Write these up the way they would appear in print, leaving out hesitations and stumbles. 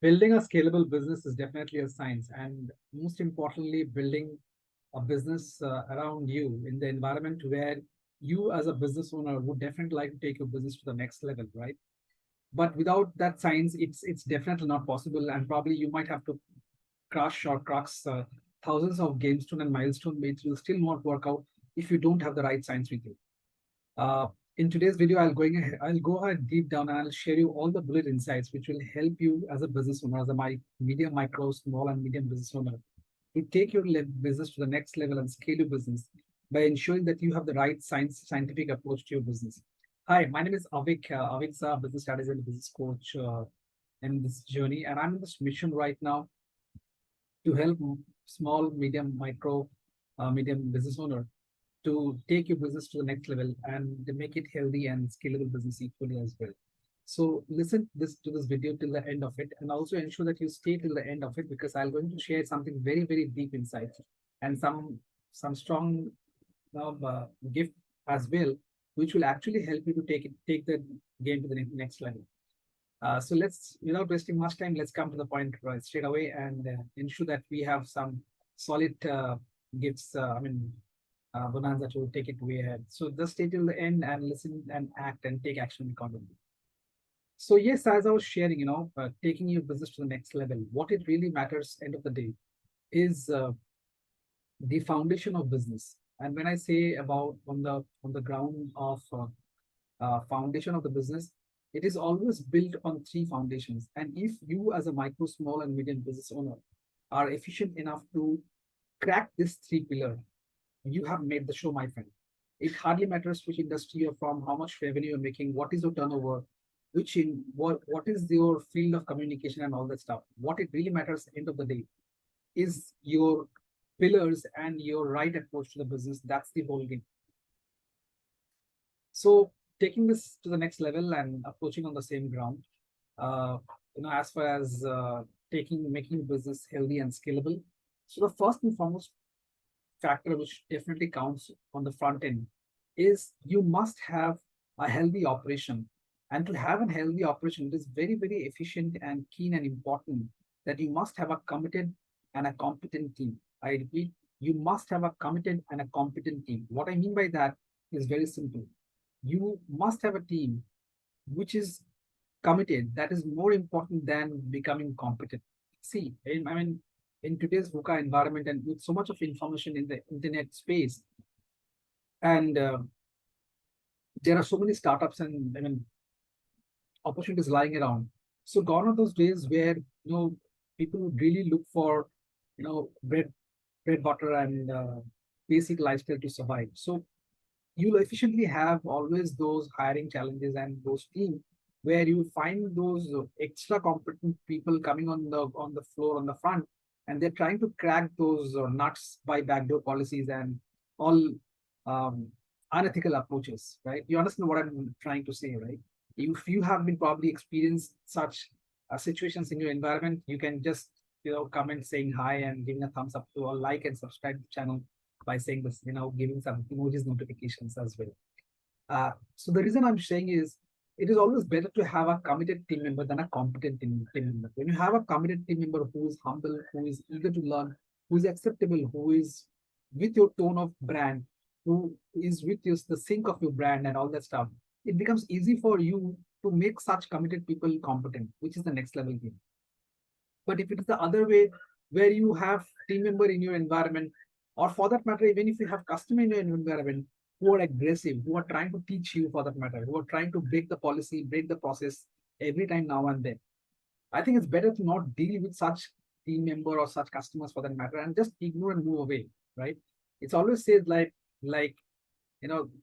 Building a scalable business is definitely a science, and most importantly, building a business around you in the environment where you, as a business owner, would definitely like to take your business to the next level, right? But without that science, it's definitely not possible, and probably you might have to crush or crux thousands of gamestone and milestone which will still not work out if you don't have the right science with you. Uh, in today's video, I'll go ahead deep down and I'll share you all the bullet insights which will help you as a business owner, as a medium, micro, small, and medium business owner, to take your business to the next level and scale your business by ensuring that you have the right scientific approach to your business. Hi, my name is Avik. Avik's a business strategist and business coach in this journey, and I'm in this mission right now to help small, medium, micro, medium business owner to take your business to the next level and to make it healthy and scalable business equally as well. So listen to this video till the end of it, and also ensure that you stay till the end of it because I'm going to share something very very deep insight and some strong gift as well, which will actually help you to take the game to the next level. So let's, without wasting much time, let's come to the point right straight away and ensure that we have some solid gifts. Bonanza to take it way ahead. So just stay till the end and listen and act and take action accordingly. So yes, as I was sharing, taking your business to the next level, what it really matters, end of the day, is the foundation of business. And when I say about on the ground of foundation of the business, it is always built on three foundations. And if you, as a micro, small, and medium business owner, are efficient enough to crack this three pillar, you have made the show, my friend. It hardly matters which industry you're from, how much revenue you're making, what is your turnover, what is your field of communication and all that stuff. What it really matters at the end of the day is your pillars and your right approach to the business. That's the whole game. So taking this to the next level and approaching on the same ground, uh, as far as making business healthy and scalable. So the first and foremost factor which definitely counts on the front end is you must have a healthy operation. And to have a healthy operation, it is very, very efficient and keen and important that you must have a committed and a competent team. I repeat, you must have a committed and a competent team. What I mean by that is very simple. You must have a team which is committed. That is more important than becoming competent. See, in today's VUCA environment and with so much of information in the internet space, and there are so many startups and opportunities lying around. So gone are those days where people would really look for bread, butter, and basic lifestyle to survive. So you'll efficiently have always those hiring challenges and those teams where you find those extra competent people coming on the floor on the front, and they're trying to crack those nuts by backdoor policies and all um, unethical approaches, right? You understand what I'm trying to say, right? If you have been probably experienced such situations in your environment, you can just comment saying hi and giving a thumbs up to or like and subscribe to the channel by saying this, giving some emojis notifications as well. So the reason I'm saying is it is always better to have a committed team member than a competent team member. When you have a committed team member who is humble, who is eager to learn, who is acceptable, who is with your tone of brand, who is with you, the sync of your brand and all that stuff, it becomes easy for you to make such committed people competent, which is the next level game. But if it is the other way, where you have team member in your environment, or for that matter, even if you have customer in your environment who are aggressive, who are trying to teach you for that matter, who are trying to break the policy, break the process every time now and then, I think it's better to not deal with such team member or such customers for that matter and just ignore and move away, right? It's always said like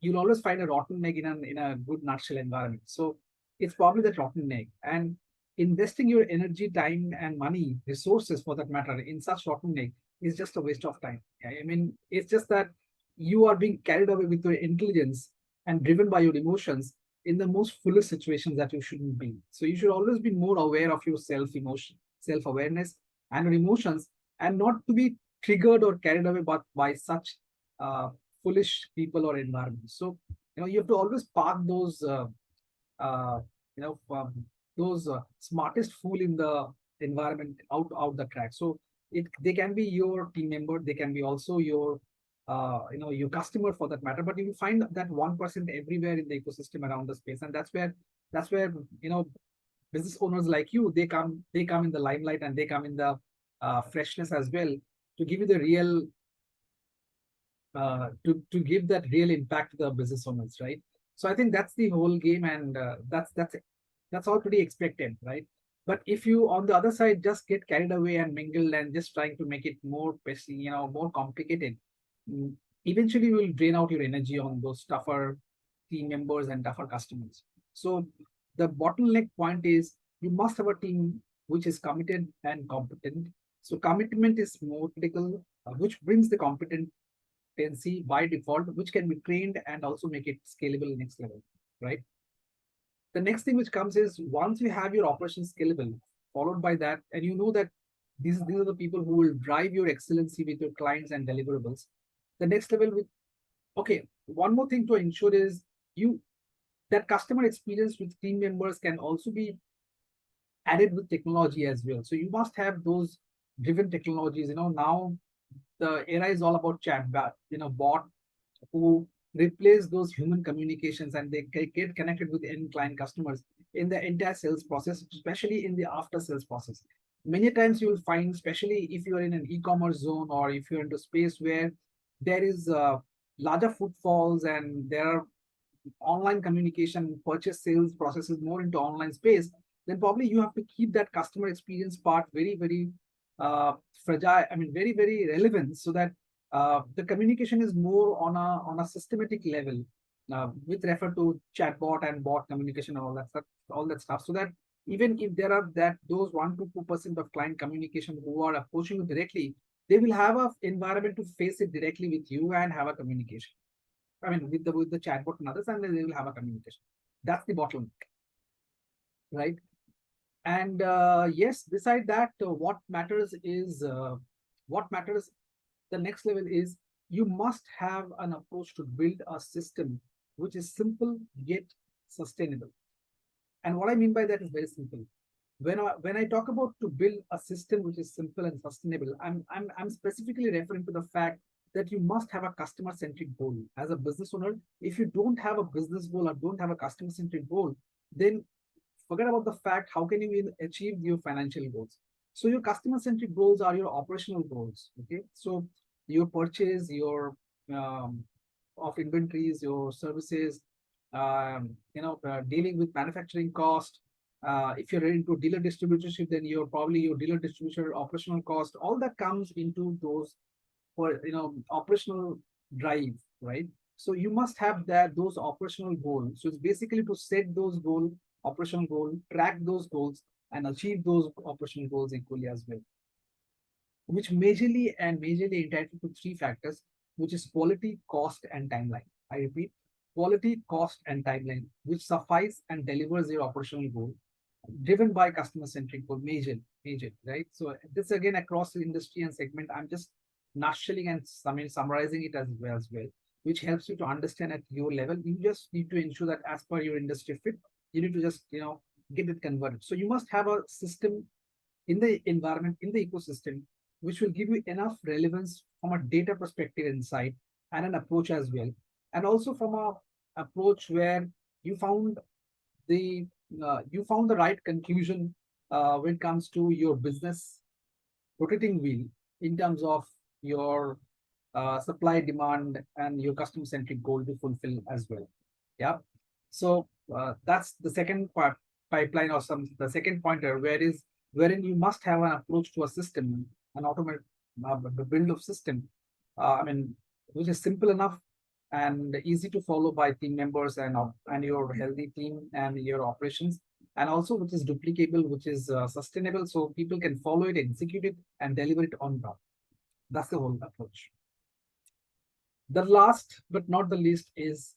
you'll always find a rotten egg in a good nutshell environment. So it's probably that rotten egg. And investing your energy, time, and money, resources for that matter, in such rotten egg is just a waste of time. I mean, it's just that you are being carried away with your intelligence and driven by your emotions in the most foolish situations that you shouldn't be. So you should always be more aware of your self-awareness and your emotions, and not to be triggered or carried away by such foolish people or environments. So you have to always park those uh, you know um, those smartest fool environment out the track. So they can be your team member, they can be also your your customer for that matter, but you will find that 1% everywhere in the ecosystem around the space. And that's where business owners like you, they come in the limelight, and they come in the freshness as well, to give you the real to give that real impact to the business owners, right? So I think that's the whole game, and that's all pretty expected, right? But if you, on the other side, just get carried away and mingle and just trying to make it more more complicated, mm, eventually you will drain out your energy on those tougher team members and tougher customers. So the bottleneck point is, you must have a team which is committed and competent. So commitment is more critical, which brings the competent tendency by default, which can be trained and also make it scalable next level, right? The next thing which comes is, once you have your operations scalable, followed by that, and you know that these are the people who will drive your excellency with your clients and deliverables. The next level with, okay, one more thing to ensure is, you that customer experience with team members can also be added with technology as well. So you must have those driven technologies. Now the era is all about bot who replace those human communications, and they get connected with end client customers in the entire sales process, especially in the after sales process. Many times you will find, especially if you are in an e-commerce zone, or if you're into space where there is larger footfalls and there are online communication, purchase sales processes more into online space, then probably you have to keep that customer experience part very, very uh, fragile. I mean, very, very relevant, so that the communication is more on a systematic level, with refer to chatbot and bot communication and all that stuff, so that even if there are those 1 to 2% of client communication who are approaching you directly, they will have a environment to face it directly with you and have a communication. I mean, with the chatbot and others, and then they will have a communication. That's the bottleneck, right? And yes, beside that, what matters. The next level is, you must have an approach to build a system which is simple yet sustainable. And what I mean by that is very simple. When I talk about to build a system which is simple and sustainable, I'm specifically referring to the fact that you must have a customer centric goal as a business owner. If you don't have a business goal or don't have a customer centric goal, then forget about the fact how can you achieve your financial goals. So your customer centric goals are your operational goals. Okay, so your purchase, your of inventories, your services, dealing with manufacturing cost. If you're into dealer distributorship, then you're probably your dealer distributor operational cost. All that comes into those for operational drive, right? So you must have those operational goals. So it's basically to set those operational goal, track those goals, and achieve those operational goals equally as well, which majorly entitled to three factors, which is quality, cost, and timeline. I repeat, quality, cost, and timeline, which suffice and delivers your operational goal, driven by customer-centric goal, major, right? So this again across the industry and segment, I'm just nutshelling and summarizing it as well, which helps you to understand at your level. You just need to ensure that as per your industry fit, you need to just get it converted. So you must have a system in the environment, in the ecosystem, which will give you enough relevance from a data perspective inside, and an approach as well. And also from a approach where you found the right conclusion when it comes to your business rotating wheel in terms of your supply, demand, and your customer centric goal to fulfill as well. Yeah. So that's the second part pipeline, or the second pointer, wherein you must have an approach to a system, an automated build of system. I mean, which is simple enough and easy to follow by team members and your healthy team and your operations, and also which is duplicable, which is sustainable, so people can follow it, execute it, and deliver it on top. That's the whole approach. The last but not the least is,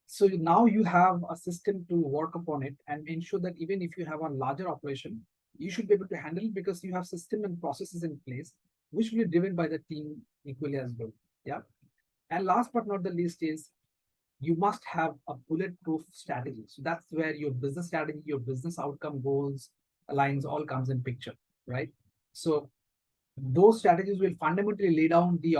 so now you have a system to work upon it and ensure that even if you have a larger operation, you should be able to handle it, because you have system and processes in place which will be driven by the team equally as well. Yeah. And last but not the least is, you must have a bulletproof strategy. So that's where your business strategy, your business outcome goals, aligns, all comes in picture. right? So those strategies will fundamentally lay down the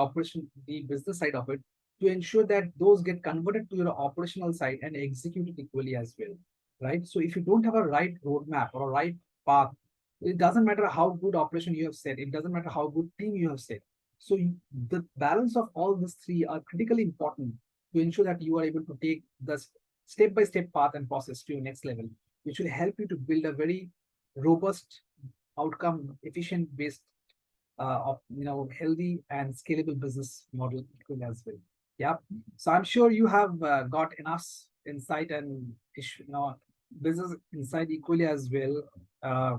business side of it to ensure that those get converted to your operational side and executed equally as well, right? So if you don't have a right roadmap or a right path, it doesn't matter how good operation you have set, it doesn't matter how good team you have set. So the balance of all these three are critically important to ensure that you are able to take the step-by-step path and process to your next level, which will help you to build a very robust outcome efficient based of healthy and scalable business model equally as well. Yeah. So I'm sure you have got enough insight and business insight equally as well, uh,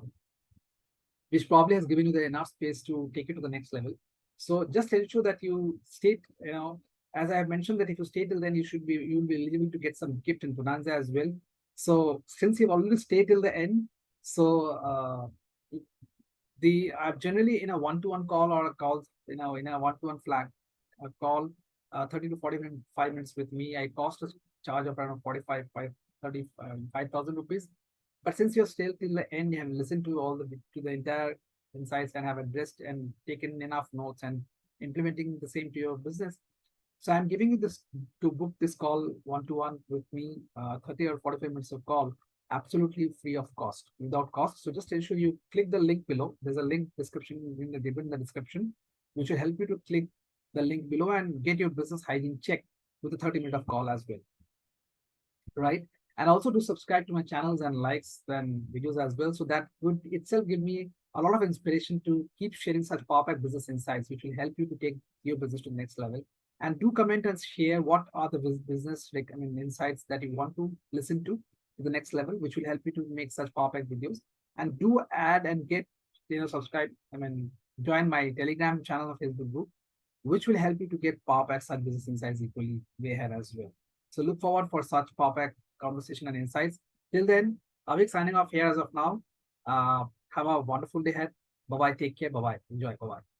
which probably has given you the enough space to take it to the next level. So just ensure that you state, as I have mentioned, that if you stay till then, you'll be eligible to get some gift in Bonanza as well. So since you've already stayed till the end, so the generally in a one-to-one call or a call, in a one-to-one flag a call, 30 to 45 minutes with me, I cost a charge of around 45 5,000 rupees. But since you're still till the end, you have listened to the entire insights and have addressed and taken enough notes and implementing the same to your business. So I'm giving you this to book this call one-to-one with me, 30 or 45 minutes of call, absolutely free of cost, without cost. So just ensure you click the link below. There's a link description in the description, which will help you to click the link below and get your business hygiene checked with a 30-minute of call as well, right? And also to subscribe to my channels and likes and videos as well. So that would itself give me a lot of inspiration to keep sharing such powerful business insights, which will help you to take your business to the next level. And do comment and share what are the business insights that you want to listen to the next level, which will help you to make such powerful videos. And do add and get subscribe. Join my Telegram channel or Facebook group, which will help you to get power pack such business insights equally way ahead as well. So look forward for such power pack conversation and insights. Till then, Avik signing off here as of now. Have a wonderful day ahead. Bye bye. Take care. Bye bye. Enjoy. Bye bye.